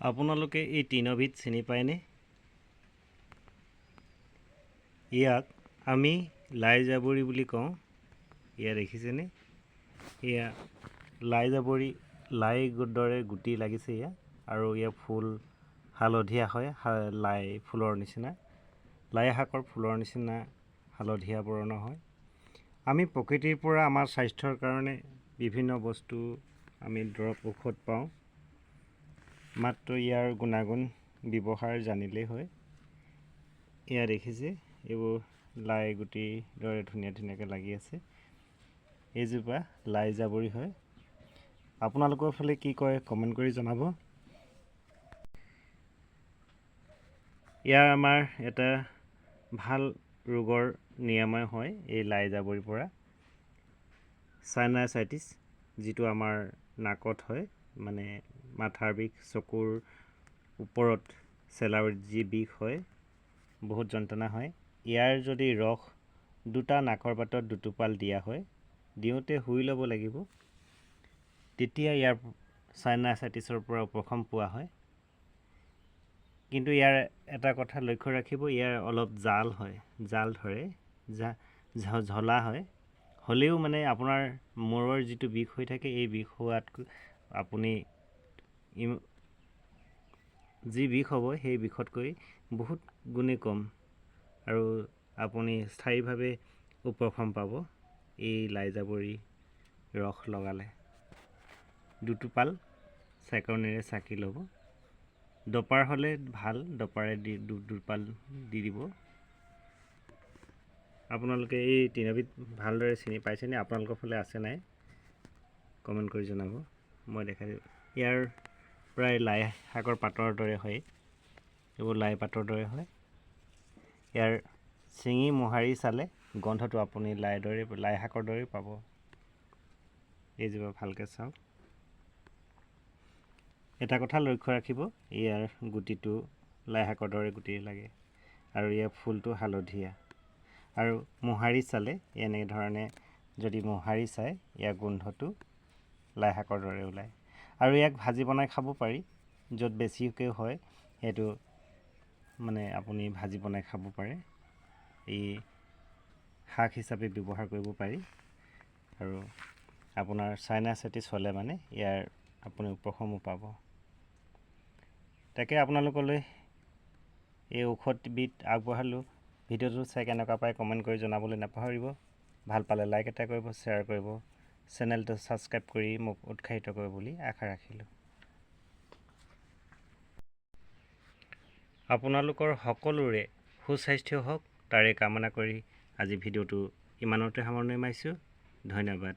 আপোনালোকে এই তৃণবিধ চিনি পায়নে? ইয়াক আমি লাই জাবৰি বুলি কওঁ। এয়া দেখিছেনে? এয়া লাই জাবৰি, লাই দৰে গুটি লাগিছে এয়া, আৰু ইয়াৰ ফুল হালধীয়া হয়, লাই ফুলৰ নিচিনা, লাই শাকৰ ফুলৰ নিচিনা হালধীয়া বৰণৰ হয়। আমি প্ৰকৃতিৰ পৰা আমাৰ স্বাস্থ্যৰ কাৰণে বিভিন্ন বস্তু আমি দৰৱ ঔষধ পাওঁ, মাত্ৰ ইয়াৰ গুণাগুণ ব্যৱহাৰ জানিলেই হয়। এয়া দেখিছে, এইবোৰ লাই গুটিৰ দৰে ধুনীয়াকৈ লাগি আছে। এইজোপা লাই জাবৰি হয়। আপোনালোকৰ ফালে কি কয় কমেণ্ট কৰি জনাব। ইয়াৰ আমাৰ এটা ভাল ৰোগৰ নিৰাময় হয় এই লাই জাবৰিৰ পৰা, চাইনাচাইটিছ, যিটো আমাৰ নাকত হয়, মানে মাথাৰ বিষ, চকুৰ ওপৰত চেলাউৰিত যি বিষ হয়, বহুত যন্ত্ৰণা হয়। ইয়াৰ যদি ৰস দুটা নাকৰ বাটত দুটোপাল দিয়া হয়, দিওঁতে শুই ল'ব লাগিব, তেতিয়া ইয়াৰ চাইনাচাইটিছৰ পৰা উপশম পোৱা হয়। কিন্তু ইয়াৰ এটা কথা লক্ষ্য ৰাখিব, ইয়াৰ অলপ জাল হয়, জাল ধৰে, জ্বলা হয়। হ'লেও মানে আপোনাৰ মূৰৰ যিটো বিষ হৈ থাকে, এই বিষ হোৱাতকৈ আপুনি যি বিষ হ'ব সেই বিষতকৈ বহুত গুণেই কম, আৰু আপুনি স্থায়ীভাৱে উপশম পাব এই লাই জাবৰি ৰস লগালে। দুটোপাল চেকনিৰে চাকি ল'ব। ডপাৰ হ'লে ভাল, ডপাৰে দুপাল দি দিব। আপোনালোকে এই তৃণবিধ ভালদৰে চিনি পাইছেনে? আপোনালোকৰ ফালে আছে নাই? কমেণ্ট কৰি জনাব, মই দেখাই দিম। ইয়াৰ প্ৰায় লাই শাকৰ পাতৰ দৰে হয়, এইবোৰ লাই পাতৰ দৰে হয়। ইয়াৰ ছিঙি মোহাৰি চালে গন্ধটো আপুনি লাই শাকৰ দৰেই পাব। এইজোপা ভালকৈ চাওক। এটা কথা লক্ষ্য ৰাখিব, ইয়াৰ গুটিটো লাই শাকৰ দৰে গুটি লাগে, আৰু ইয়াৰ ফুলটো হালধীয়া, আৰু মোহাৰি চালে এনেধৰণে যদি মোহাৰি চায়, ইয়াৰ গোন্ধটো লাই শাকৰ দৰে ওলায়। আৰু ইয়াক ভাজি বনাই খাব পাৰি, য'ত বেছিকৈ হয় সেইটো মানে আপুনি ভাজি বনাই খাব পাৰে। এই শাক হিচাপে ব্যৱহাৰ কৰিব পাৰি, আৰু আপোনাৰ চাইনাচাইটিছ হ'লে মানে ইয়াৰ আপুনি উপশমো পাব। তাকে আপোনালোকলৈ এই ঔষধবিধ আগবঢ়ালোঁ। ভিডিঅ'টো চাই কেনেকুৱা পায় কমেণ্ট কৰি জনাবলৈ নাপাহৰিব। ভাল পালে লাইক এটা কৰিব, শ্বেয়াৰ কৰিব, চেনেলটো ছাবস্ক্ৰাইব কৰি মোক উৎসাহিত কৰিব বুলি আশা ৰাখিলোঁ। আপোনালোকৰ সকলোৰে সুস্বাস্থ্য হওক, তাৰে কামনা কৰি আজি ভিডিঅ'টো ইমানতে সামৰণি মাৰিছোঁ। ধন্যবাদ।